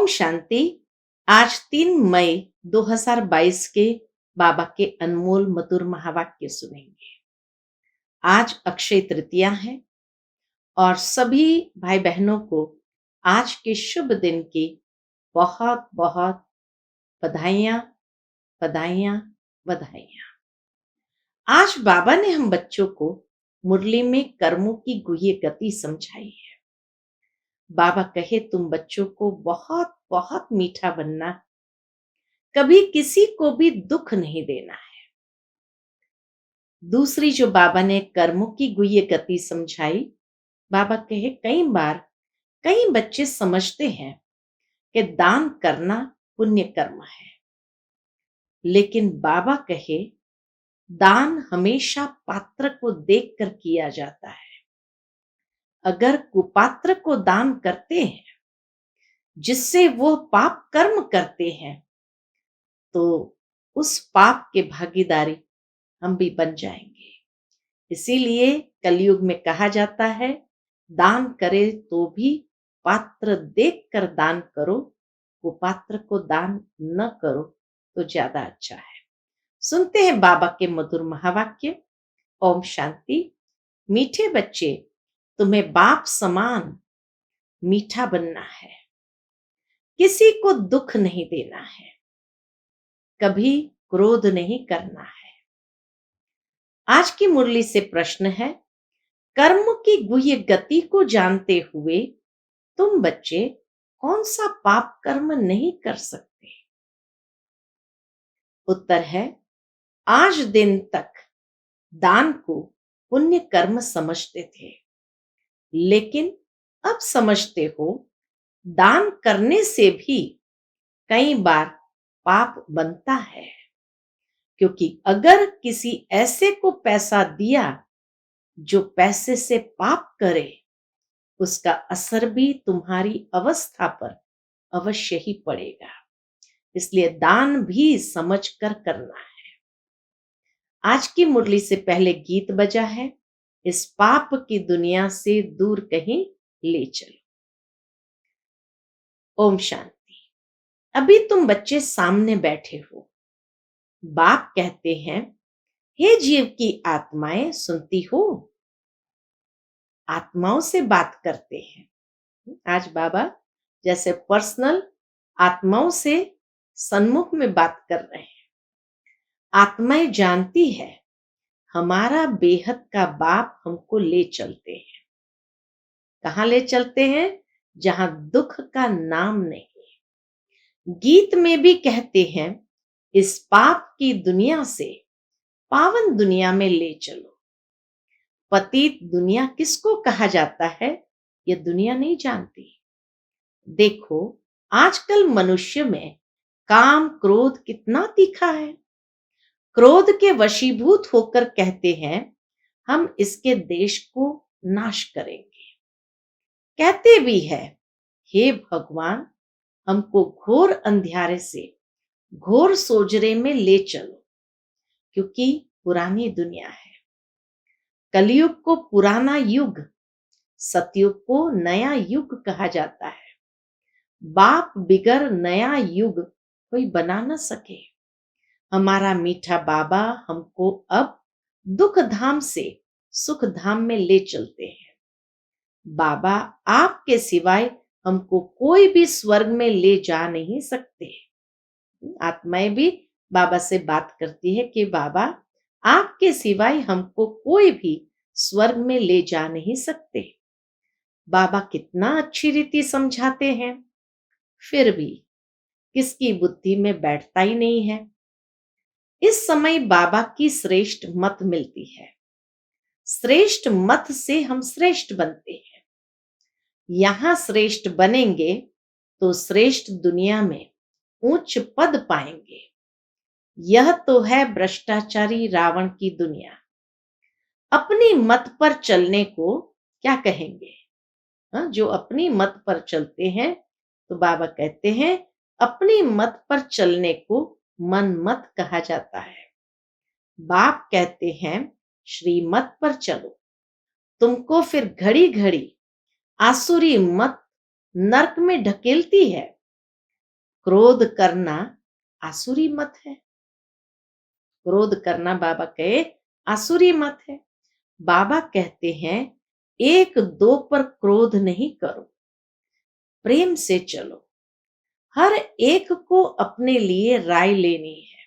ओम शांति। आज 3 मई 2022 के बाबा के अनमोल मधुर महावाक्य सुनेंगे। आज अक्षय तृतीया है और सभी भाई बहनों को आज के शुभ दिन की बहुत बहुत बधाइयाँ, बधाइयाँ, बधाइयाँ। आज बाबा ने हम बच्चों को मुरली में कर्मों की गुह्य गति समझाई है। बाबा कहे तुम बच्चों को बहुत बहुत मीठा बनना, कभी किसी को भी दुख नहीं देना है। दूसरी जो बाबा ने कर्मों की गुह्य गति समझाई, बाबा कहे कई बार कई बच्चे समझते हैं कि दान करना पुण्य कर्म है, लेकिन बाबा कहे दान हमेशा पात्र को देखकर किया जाता है। अगर कुपात्र को दान करते हैं जिससे वो पाप कर्म करते हैं, तो उस पाप के भागीदारी हम भी बन जाएंगे। इसीलिए कलयुग में कहा जाता है दान करे तो भी पात्र देखकर दान करो, कुपात्र को दान न करो तो ज्यादा अच्छा है। सुनते हैं बाबा के मधुर महावाक्य। ओम शांति। मीठे बच्चे, तुम्हें बाप समान मीठा बनना है, किसी को दुख नहीं देना है, कभी क्रोध नहीं करना है। आज की मुरली से प्रश्न है, कर्म की गुह्य गति को जानते हुए तुम बच्चे कौन सा पाप कर्म नहीं कर सकते? उत्तर है, आज दिन तक दान को पुण्य कर्म समझते थे, लेकिन अब समझते हो दान करने से भी कई बार पाप बनता है, क्योंकि अगर किसी ऐसे को पैसा दिया जो पैसे से पाप करे, उसका असर भी तुम्हारी अवस्था पर अवश्य ही पड़ेगा। इसलिए दान भी समझकर करना है। आज की मुरली से पहले गीत बजा है, इस पाप की दुनिया से दूर कहीं ले चलो। ओम शांति। अभी तुम बच्चे सामने बैठे हो, बाप कहते हैं, हे जीव की आत्माएं सुनती हो? आत्माओं से बात करते हैं। आज बाबा जैसे पर्सनल आत्माओं से सन्मुख में बात कर रहे हैं। आत्माएं जानती है हमारा बेहद का बाप हमको ले चलते हैं। कहाँ ले चलते हैं? जहां दुख का नाम नहीं। गीत में भी कहते हैं, इस पाप की दुनिया से पावन दुनिया में ले चलो। पतित दुनिया किसको कहा जाता है, यह दुनिया नहीं जानती। देखो आजकल मनुष्य में काम क्रोध कितना तीखा है। क्रोध के वशीभूत होकर कहते हैं हम इसके देश को नाश करेंगे। कहते भी है, हे भगवान हमको घोर अंधियारे से घोर सोजरे में ले चलो, क्योंकि पुरानी दुनिया है। कलयुग को पुराना युग, सतयुग को नया युग कहा जाता है। बाप बिगर नया युग कोई बना न सके। हमारा मीठा बाबा हमको अब दुख धाम से सुख धाम में ले चलते हैं। बाबा आपके सिवाय हमको कोई भी स्वर्ग में ले जा नहीं सकते। आत्माएं भी बाबा से बात करती है कि बाबा आपके सिवाय हमको कोई भी स्वर्ग में ले जा नहीं सकते। बाबा कितना अच्छी रीति समझाते हैं, फिर भी किसकी बुद्धि में बैठता ही नहीं है। इस समय बाबा की श्रेष्ठ मत मिलती है। श्रेष्ठ मत से हम श्रेष्ठ बनते हैं। यहां श्रेष्ठ बनेंगे तो श्रेष्ठ दुनिया में उच्च पद पाएंगे। यह तो है भ्रष्टाचारी रावण की दुनिया। अपनी मत पर चलने को क्या कहेंगे? जो अपनी मत पर चलते हैं, तो बाबा कहते हैं अपनी मत पर चलने को मन मत कहा जाता है। बाप कहते हैं श्रीमत पर चलो, तुमको फिर घड़ी घड़ी आसुरी मत नरक में ढकेलती है। क्रोध करना आसुरी मत है। क्रोध करना बाबा कहे आसुरी मत है। बाबा कहते हैं एक दो पर क्रोध नहीं करो, प्रेम से चलो। हर एक को अपने लिए राय लेनी है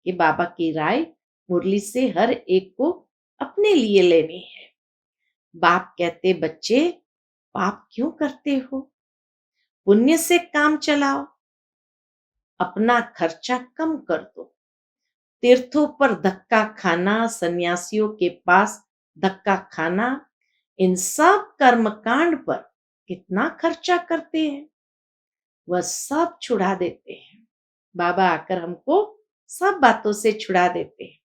कि बाबा की राय मुरली से हर एक को अपने लिए लेनी है। बाप कहते बच्चे पाप क्यों करते हो, पुण्य से काम चलाओ, अपना खर्चा कम कर दो। तीर्थों पर धक्का खाना, सन्यासियों के पास धक्का खाना, इन सब कर्मकांड पर कितना खर्चा करते हैं, वह सब छुड़ा देते हैं। बाबा आकर हमको सब बातों से छुड़ा देते हैं।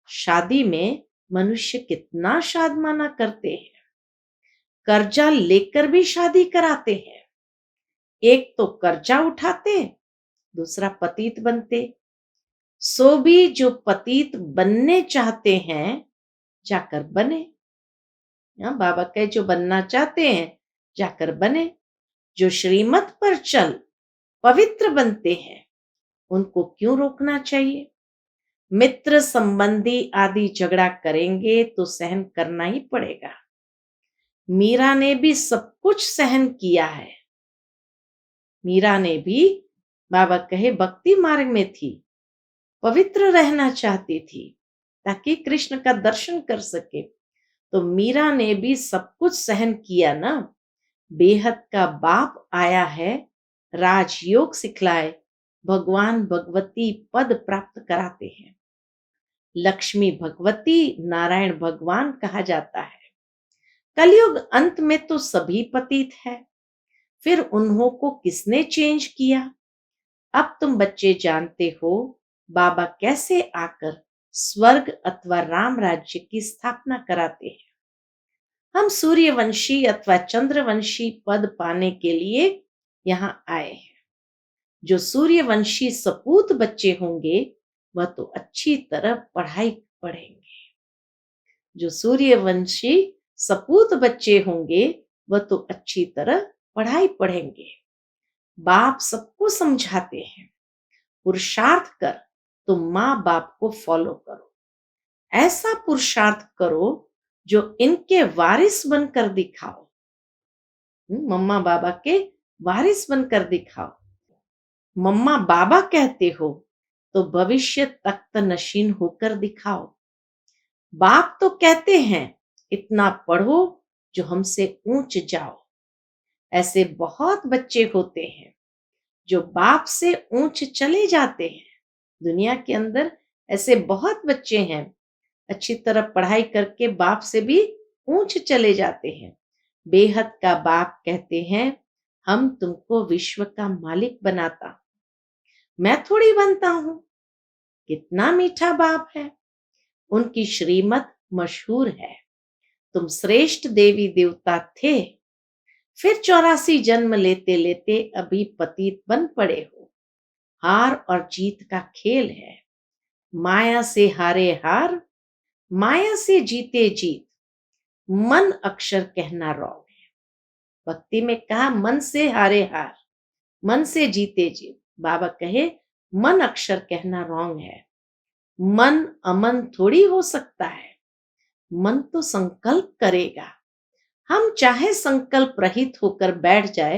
शादी में मनुष्य कितना शादमाना करते हैं, कर्जा लेकर भी शादी कराते हैं। एक तो कर्जा उठाते, दूसरा पतित बनते। सो भी जो पतित बनने चाहते हैं जाकर बने। बाबा कहे जो बनना चाहते हैं जाकर बने। जो श्रीमत पर चल पवित्र बनते हैं उनको क्यों रोकना चाहिए। मित्र संबंधी आदि झगड़ा करेंगे तो सहन करना ही पड़ेगा। मीरा ने भी सब कुछ सहन किया है। मीरा ने भी बाबा कहे भक्ति मार्ग में थी, पवित्र रहना चाहती थी ताकि कृष्ण का दर्शन कर सके। तो मीरा ने भी सब कुछ सहन किया ना। बेहद का बाप आया है, राजयोग सिखलाए, भगवान भगवती पद प्राप्त कराते हैं। लक्ष्मी भगवती, नारायण भगवान कहा जाता है। कलयुग अंत में तो सभी पतित है, फिर उन्हों को किसने चेंज किया। अब तुम बच्चे जानते हो बाबा कैसे आकर स्वर्ग अथवा राम राज्य की स्थापना कराते हैं। हम सूर्यवंशी अथवा चंद्रवंशी पद पाने के लिए यहाँ आए हैं। जो सूर्यवंशी सपूत बच्चे होंगे वह तो अच्छी तरह पढ़ाई पढ़ेंगे। जो सूर्यवंशी सपूत बच्चे होंगे वह तो अच्छी तरह पढ़ाई पढ़ेंगे। बाप सबको समझाते हैं, पुरुषार्थ कर तो माँ बाप को फॉलो करो। ऐसा पुरुषार्थ करो जो इनके वारिस बनकर दिखाओ। मम्मा बाबा के वारिस बनकर दिखाओ। मम्मा बाबा कहते हो तो भविष्य तख्त नशीन होकर दिखाओ। बाप तो कहते हैं इतना पढ़ो जो हमसे ऊंच जाओ। ऐसे बहुत बच्चे होते हैं जो बाप से ऊंच चले जाते हैं। दुनिया के अंदर ऐसे बहुत बच्चे हैं, अच्छी तरह पढ़ाई करके बाप से भी ऊंच चले जाते हैं। बेहद का बाप कहते हैं हम तुमको विश्व का मालिक बनाता हूं, मैं थोड़ी बनता हूं। कितना मीठा बाप है। उनकी श्रीमत मशहूर है। तुम श्रेष्ठ देवी देवता थे, फिर 84 जन्म लेते लेते अभी पतित बन पड़े हो। हार और जीत का खेल है। माया से हारे हार, माया से जीते जीत। मन अक्षर कहना रॉन्ग है। भक्ति में कहा मन से हारे हार, मन से जीते जीत। बाबा कहे मन अक्षर कहना रॉन्ग है। मन अमन थोड़ी हो सकता है। मन तो संकल्प करेगा। हम चाहे संकल्प रहित होकर बैठ जाए,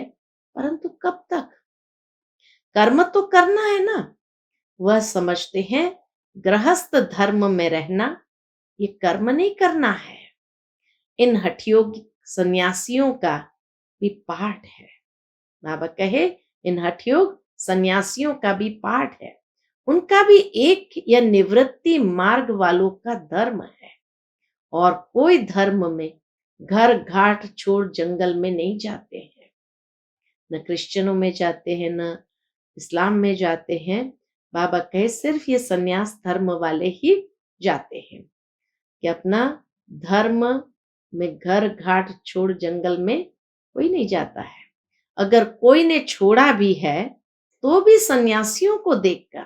परंतु कब तक। कर्म तो करना है ना। वह समझते हैं गृहस्थ धर्म में रहना ये कर्म नहीं करना है। इन हठयोग सन्यासियों का भी पाठ है। बाबा कहे इन हठयोग सन्यासियों का भी पाठ है। उनका भी एक या निवृत्ति मार्ग वालों का धर्म है। और कोई धर्म में घर घाट छोड़ जंगल में नहीं जाते हैं। न क्रिश्चियनों में जाते हैं, न इस्लाम में जाते हैं। बाबा कहे सिर्फ ये सन्यास धर्म वाले ही जाते हैं कि अपना धर्म में घर घाट छोड़ जंगल में कोई नहीं जाता है। अगर कोई ने छोड़ा भी है तो भी सन्यासियों को देखकर।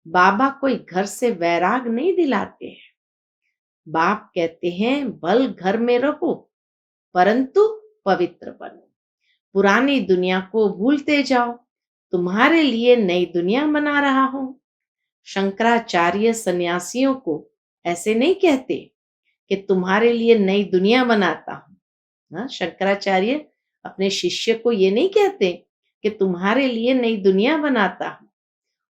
बाबा कोई घर से वैराग नहीं दिलाते हैं। बाप कहते हैं भल घर में रहो परंतु पवित्र बनो। पुरानी दुनिया को भूलते जाओ तुम्हारे लिए नई दुनिया बना रहा हूं। शंकराचार्य सन्यासियों को ऐसे नहीं कहते कि तुम्हारे लिए नई दुनिया बनाता हूं। हाँ, शंकराचार्य अपने शिष्य को ये नहीं कहते कि तुम्हारे लिए नई दुनिया बनाता हूं।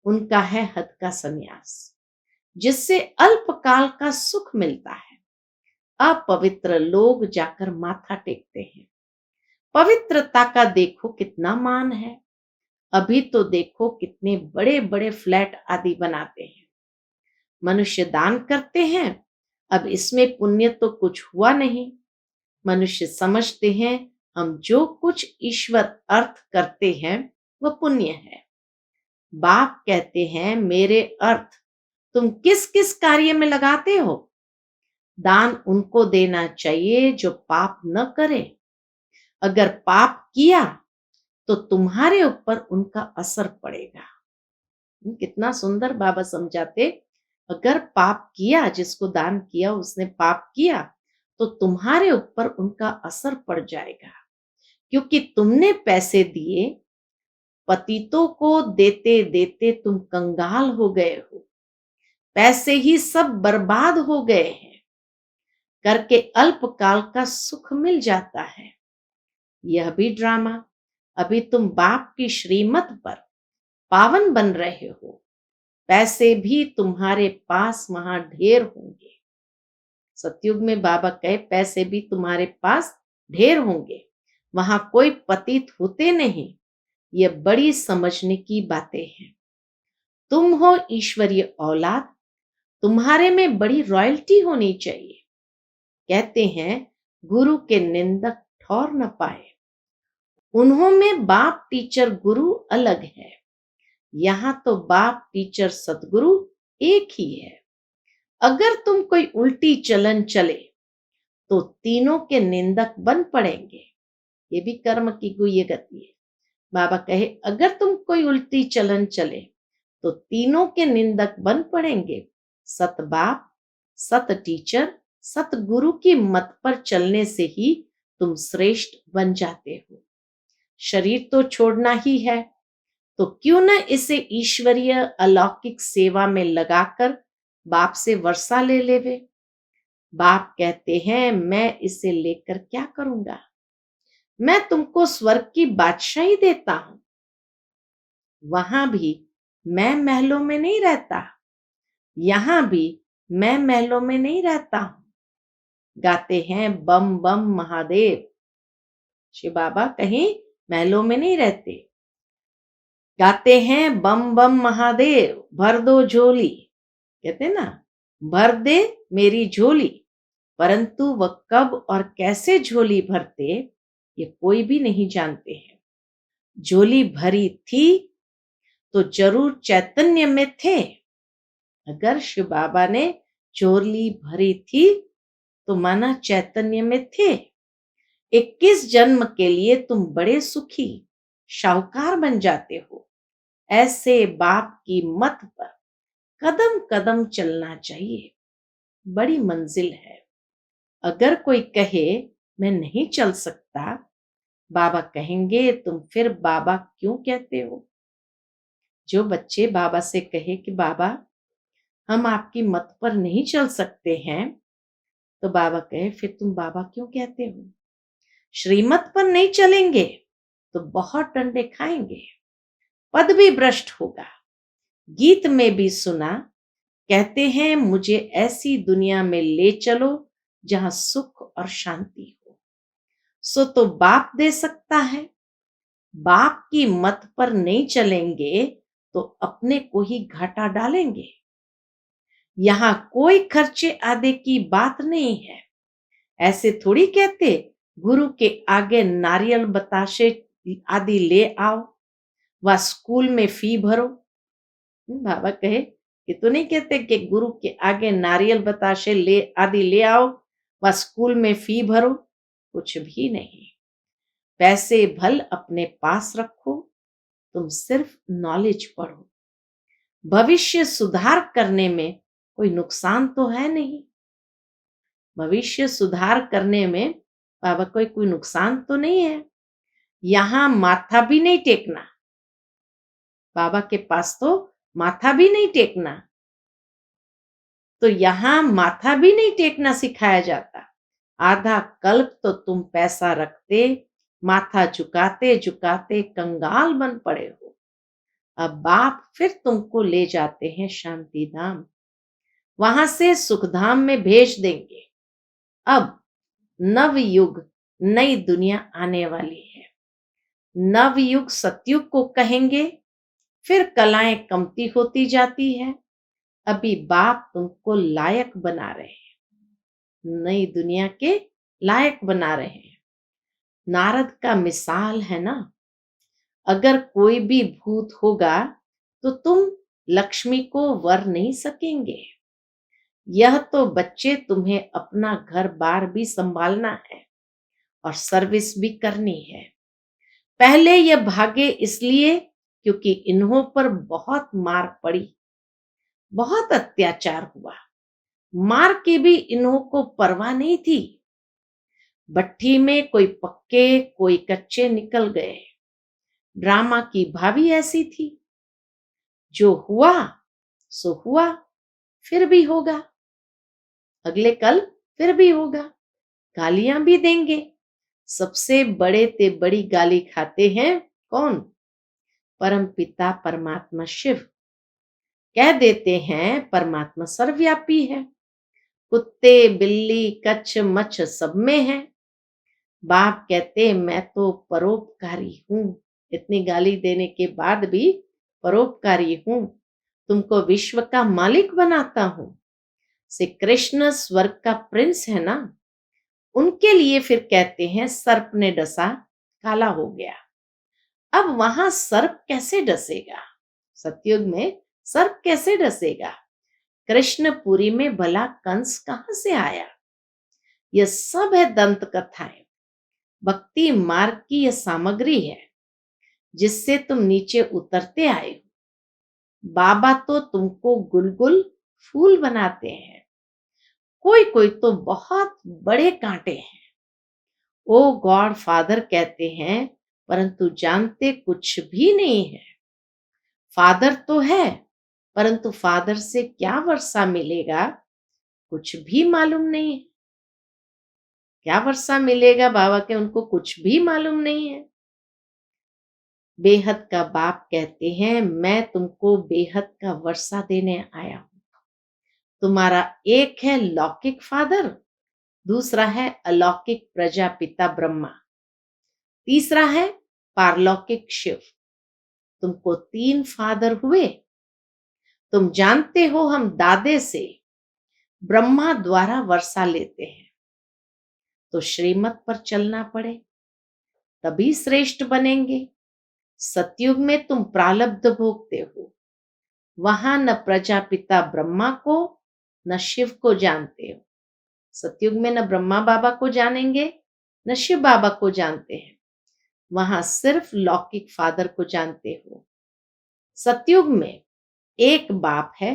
उनका है हद का सन्यास, जिससे अल्पकाल का सुख मिलता है। अपवित्र लोग जाकर माथा टेकते हैं। पवित्रता का देखो कितना मान है। अभी तो देखो कितने बड़े बड़े फ्लैट आदि बनाते हैं। मनुष्य दान करते हैं, अब इसमें पुण्य तो कुछ हुआ नहीं। मनुष्य समझते हैं हम जो कुछ ईश्वर अर्थ करते हैं वह पुण्य है। बाप कहते हैं मेरे अर्थ तुम किस किस कार्य में लगाते हो। दान उनको देना चाहिए जो पाप न करे। अगर पाप किया तो तुम्हारे ऊपर उनका असर पड़ेगा। कितना सुंदर बाबा समझाते। अगर पाप किया, जिसको दान किया उसने पाप किया, तो तुम्हारे ऊपर उनका असर पड़ जाएगा, क्योंकि तुमने पैसे दिए। पतितों को देते देते तुम कंगाल हो गए हो। पैसे ही सब बर्बाद हो गए हैं। करके अल्पकाल का सुख मिल जाता है। यह भी ड्रामा। अभी तुम बाप की श्रीमत पर पावन बन रहे हो। पैसे भी तुम्हारे पास वहां ढेर होंगे। सतयुग में बाबा कहे पैसे भी तुम्हारे पास ढेर होंगे, वहां कोई पतित होते नहीं। ये बड़ी समझने की बातें हैं। तुम हो ईश्वरीय औलाद, तुम्हारे में बड़ी रॉयल्टी होनी चाहिए। कहते हैं गुरु के निंदक ठौर न पाए। उन्हों में बाप टीचर गुरु अलग है। यहाँ तो बाप टीचर सतगुरु एक ही है। अगर तुम कोई उल्टी चलन चले तो तीनों के निंदक बन पड़ेंगे। ये भी कर्म की गुह्य गति है। बाबा कहे अगर तुम कोई उल्टी चलन चले तो तीनों के निंदक बन पड़ेंगे। सत बाप, सत टीचर, सतगुरु की मत पर चलने से ही तुम श्रेष्ठ बन जाते हो। शरीर तो छोड़ना ही है, तो क्यों न इसे ईश्वरीय अलौकिक सेवा में लगाकर बाप से वर्षा ले लेवे। बाप कहते हैं मैं इसे लेकर क्या करूंगा। मैं तुमको स्वर्ग की बादशाही देता हूं। वहां भी मैं महलों में नहीं रहता, यहां भी मैं महलों में नहीं रहता हूं। गाते हैं बम बम महादेव। शिव बाबा कहीं महलों में नहीं रहते। गाते हैं बम बम महादेव भर दो झोली। कहते ना भर दे मेरी झोली, परंतु वह कब और कैसे झोली भरते ये कोई भी नहीं जानते हैं। झोली भरी थी तो जरूर चैतन्य में थे। अगर शिव बाबा ने झोली भरी थी तो माना चैतन्य में थे। 21 जन्म के लिए तुम बड़े सुखी शाहूकार बन जाते हो। ऐसे बाप की मत पर कदम कदम चलना चाहिए। बड़ी मंजिल है। अगर कोई कहे मैं नहीं चल सकता, बाबा कहेंगे तुम फिर बाबा क्यों कहते हो। जो बच्चे बाबा से कहे कि बाबा हम आपकी मत पर नहीं चल सकते हैं, तो बाबा कहे फिर तुम बाबा क्यों कहते हो। श्रीमत पर नहीं चलेंगे तो बहुत डंडे खाएंगे, पद भी भ्रष्ट होगा। गीत में भी सुना, कहते हैं मुझे ऐसी दुनिया में ले चलो जहां सुख और शांति हो। सो तो बाप दे सकता है। बाप की मत पर नहीं चलेंगे तो अपने को ही घाटा डालेंगे। यहां कोई खर्चे आदि की बात नहीं है। ऐसे थोड़ी कहते गुरु के आगे नारियल बताशे आदि ले आओ व स्कूल में फी भरो। बाबा कहे ये तो नहीं कहते कि गुरु के आगे नारियल बताशे ले आदि ले आओ व स्कूल में फी भरो। कुछ भी नहीं। पैसे भल अपने पास रखो, तुम सिर्फ नॉलेज पढ़ो। भविष्य सुधार करने में कोई नुकसान तो है नहीं। भविष्य सुधार करने में बाबा कोई नुकसान तो नहीं है। यहां माथा भी नहीं टेकना। बाबा के पास तो माथा भी नहीं टेकना। तो यहाँ माथा भी नहीं टेकना सिखाया जाता। आधा कल्प तो तुम पैसा रखते, माथा झुकाते झुकाते कंगाल बन पड़े हो। अब बाप फिर तुमको ले जाते हैं शांति धाम, वहां से सुखधाम में भेज देंगे। अब नव युग, नई दुनिया आने वाली है। नव युग सतयुग को कहेंगे, फिर कलाएं कमती होती जाती है। अभी बाप तुमको लायक बना रहे हैं, नई दुनिया के लायक बना रहे हैं। नारद का मिसाल है ना, अगर कोई भी भूत होगा तो तुम लक्ष्मी को वर नहीं सकेंगे। यह तो बच्चे तुम्हें अपना घर बार भी संभालना है और सर्विस भी करनी है। पहले ये भागे इसलिए क्योंकि इन्हों पर बहुत मार पड़ी, बहुत अत्याचार हुआ। मार के भी इन्हों को परवाह नहीं थी। भट्ठी में कोई पक्के कोई कच्चे निकल गए। ड्रामा की भाभी ऐसी थी, जो हुआ सो हुआ, फिर भी होगा, अगले कल फिर भी होगा। गालियां भी देंगे। सबसे बड़े ते बड़ी गाली खाते हैं कौन? परम पिता परमात्मा शिव। कह देते हैं परमात्मा सर्वव्यापी है, कुत्ते बिल्ली कच्छ मच्छ सब में है। बाप कहते मैं तो परोपकारी हूं, इतनी गाली देने के बाद भी परोपकारी हूं, तुमको विश्व का मालिक बनाता हूं। श्री कृष्ण स्वर्ग का प्रिंस है ना, उनके लिए फिर कहते हैं सर्प ने डसा काला हो गया। अब वहां सर्प कैसे डसेगा? सतयुग में सर्प कैसे डसेगा? कृष्णपुरी में भला कंस कहां से आया? यह सब है दंत कथाएं। भक्ति मार्ग की यह सामग्री है जिससे तुम नीचे उतरते आए हो। बाबा तो तुमको गुलगुल फूल बनाते हैं, कोई कोई तो बहुत बड़े कांटे हैं। ओ गॉड फादर कहते हैं, परंतु जानते कुछ भी नहीं है। फादर तो है, परंतु फादर से क्या वर्षा मिलेगा कुछ भी मालूम नहीं है। क्या वर्षा मिलेगा बाबा के, उनको कुछ भी मालूम नहीं है। बेहद का बाप कहते हैं मैं तुमको बेहद का वर्षा देने आया हूं। तुम्हारा एक है लौकिक फादर, दूसरा है अलौकिक प्रजापिता ब्रह्मा, तीसरा है पारलौकिक शिव। तुमको 3 फादर हुए। तुम जानते हो हम दादे से ब्रह्मा द्वारा वर्षा लेते हैं, तो श्रीमत पर चलना पड़े तभी श्रेष्ठ बनेंगे। सतयुग में तुम प्रारब्ध भोगते हो, वहां न प्रजापिता ब्रह्मा को न शिव को जानते हो। सतयुग में न ब्रह्मा बाबा को जानेंगे न शिव बाबा को जानते हैं, वहां सिर्फ लौकिक फादर को जानते हो। सतयुग में एक बाप है,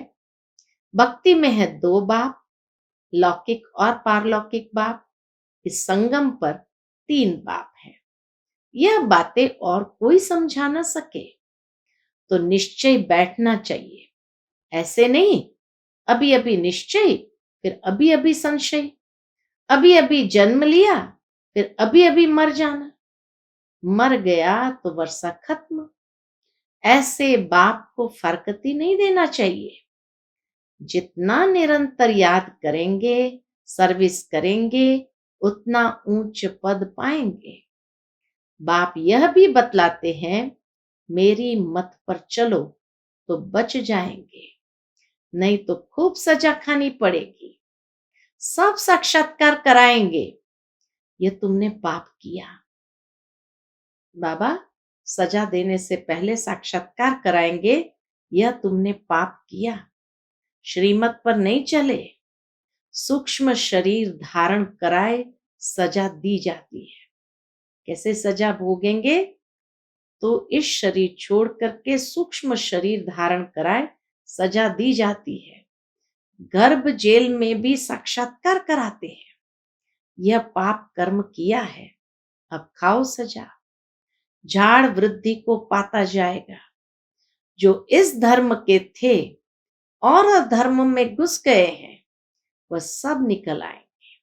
भक्ति में है 2 बाप, लौकिक और पारलौकिक बाप। इस संगम पर 3 बाप है। यह बातें और कोई समझा ना सके, तो निश्चय बैठना चाहिए। ऐसे नहीं अभी अभी निश्चय, फिर अभी अभी संशय, अभी अभी जन्म लिया फिर अभी अभी मर जाना, मर गया तो वर्षा खत्म। ऐसे बाप को फरकती नहीं देना चाहिए। जितना निरंतर याद करेंगे, सर्विस करेंगे, उतना ऊंच पद पाएंगे। बाप यह भी बतलाते हैं मेरी मत पर चलो तो बच जाएंगे, नहीं तो खूब सजा खानी पड़ेगी। सब साक्षात्कार कराएंगे, ये तुमने पाप किया। बाबा सजा देने से पहले साक्षात्कार कराएंगे, यह तुमने पाप किया, श्रीमत पर नहीं चले। सूक्ष्म शरीर धारण कराए सजा दी जाती है। कैसे सजा भोगेंगे? तो इस शरीर छोड़ करके सूक्ष्म शरीर धारण कराए सजा दी जाती है। गर्भ जेल में भी साक्षात्कार कराते हैं। यह पाप कर्म किया है, अब खाओ सजा। झाड़ वृद्धि को पाता जाएगा, जो इस धर्म के थे और अधर्म में घुस गए हैं, वह सब निकल आएंगे।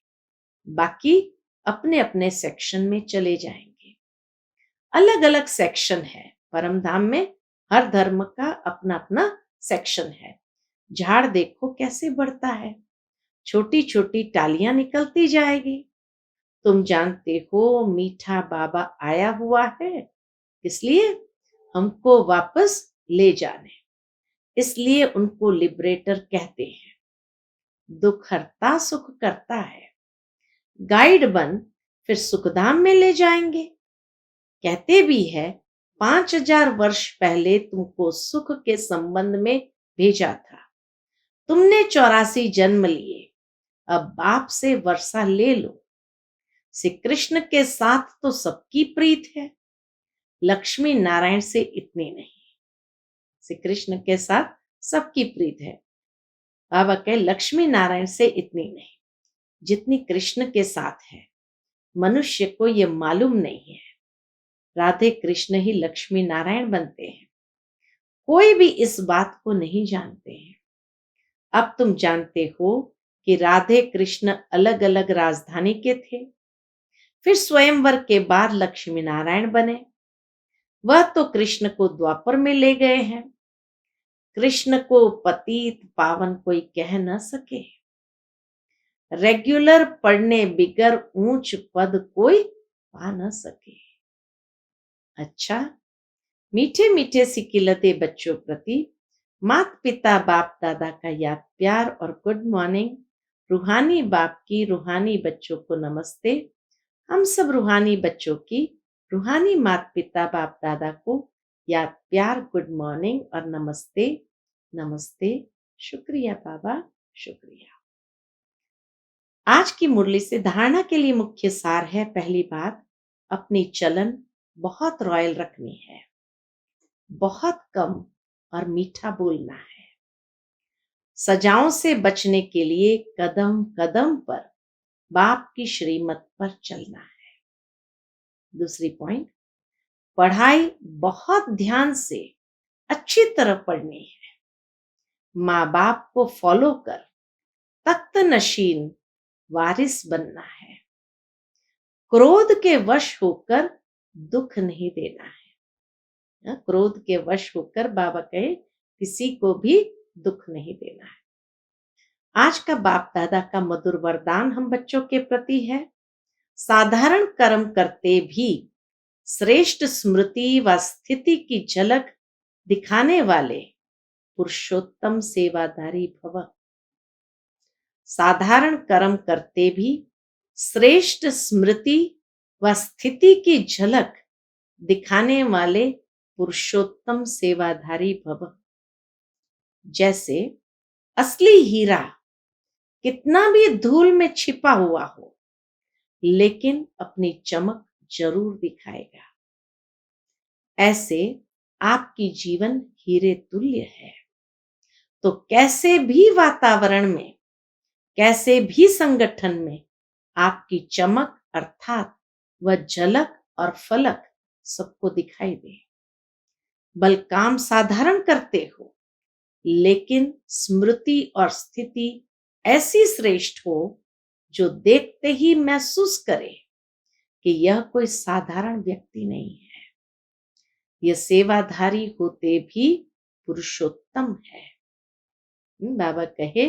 बाकी अपने अपने सेक्शन में चले जाएंगे। अलग अलग सेक्शन है परम धाम में। हर धर्म का अपना अपना सेक्शन है। झाड़ देखो कैसे बढ़ता है, छोटी छोटी टालियां निकलती जाएगी। तुम जानते हो मीठा बाबा आया हुआ है, इसलिए हमको वापस ले जाने, इसलिए उनको लिबरेटर कहते हैं। दुख हरता सुख करता है। गाइड बन फिर सुखधाम में ले जाएंगे। कहते भी है 5000 वर्ष पहले तुमको सुख के संबंध में भेजा था। तुमने 84 जन्म लिए, अब बाप से वर्षा ले लो। श्री कृष्ण के साथ तो सबकी प्रीत है, लक्ष्मी नारायण से इतनी नहीं। श्री कृष्ण के साथ सबकी प्रीत है, बाबा कहे लक्ष्मी नारायण से इतनी नहीं जितनी कृष्ण के साथ है। मनुष्य को ये मालूम नहीं है, राधे कृष्ण ही लक्ष्मी नारायण बनते हैं। कोई भी इस बात को नहीं जानते हैं। अब तुम जानते हो कि राधे कृष्ण अलग अलग राजधानी के थे, फिर स्वयंवर के बाद लक्ष्मी नारायण बने। वह तो कृष्ण को द्वापर में ले गए हैं। कृष्ण को पतित पावन कोई कह न सके। रेगुलर पढ़ने बिगर ऊंच पद कोई पा न सके। अच्छा, मीठे मीठे सिकिलते बच्चों प्रति माता पिता बाप दादा का याद प्यार और गुड मॉर्निंग। रूहानी बाप की रूहानी बच्चों को नमस्ते। हम सब रूहानी बच्चों की रूहानी माता पिता बाप दादा को याद प्यार गुड मॉर्निंग और नमस्ते। नमस्ते। शुक्रिया बाबा, शुक्रिया। आज की मुरली से धारणा के लिए मुख्य सार है। पहली बात, अपनी चलन बहुत रॉयल रखनी है, बहुत कम और मीठा बोलना है। सजाओं से बचने के लिए कदम कदम पर बाप की श्रीमत पर चलना है। दूसरी पॉइंट, पढ़ाई बहुत ध्यान से अच्छी तरह पढ़नी है। माँ बाप को फॉलो कर तख्त नशीन वारिस बनना है। क्रोध के वश होकर दुख नहीं देना है। क्रोध के वश होकर बाबा कहे किसी को भी दुख नहीं देना है। आज का बाप दादा का मधुर वरदान हम बच्चों के प्रति है। साधारण कर्म करते भी श्रेष्ठ स्मृति व स्थिति की झलक दिखाने वाले पुरुषोत्तम सेवाधारी भव। साधारण कर्म करते भी श्रेष्ठ स्मृति व स्थिति की झलक दिखाने वाले पुरुषोत्तम सेवाधारी भव। जैसे असली हीरा कितना भी धूल में छिपा हुआ हो, लेकिन अपनी चमक जरूर दिखाएगा। ऐसे आपकी जीवन हीरे तुल्य है। तो कैसे भी वातावरण में, कैसे भी संगठन में आपकी चमक अर्थात वह झलक और फलक सबको दिखाई दे। बल काम साधारण करते हो, लेकिन स्मृति और स्थिति ऐसी श्रेष्ठ हो जो देखते ही महसूस करे कि यह कोई साधारण व्यक्ति नहीं है, यह सेवाधारी होते भी पुरुषोत्तम है। बाबा कहे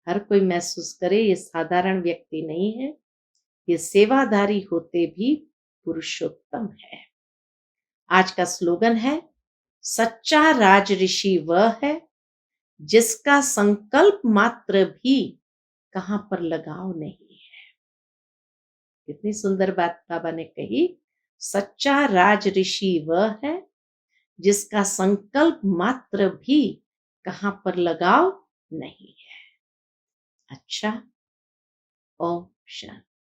हर कोई महसूस करे ये साधारण व्यक्ति नहीं है, ये सेवाधारी होते भी पुरुषोत्तम है। आज का स्लोगन है, सच्चा राज ऋषि वह है जिसका संकल्प मात्र भी कहां पर लगाव नहीं है। कितनी सुंदर बात बाबा ने कही। सच्चा राज ऋषि वह है जिसका संकल्प मात्र भी कहां पर लगाव नहीं है। अच्छा, ओम शांति।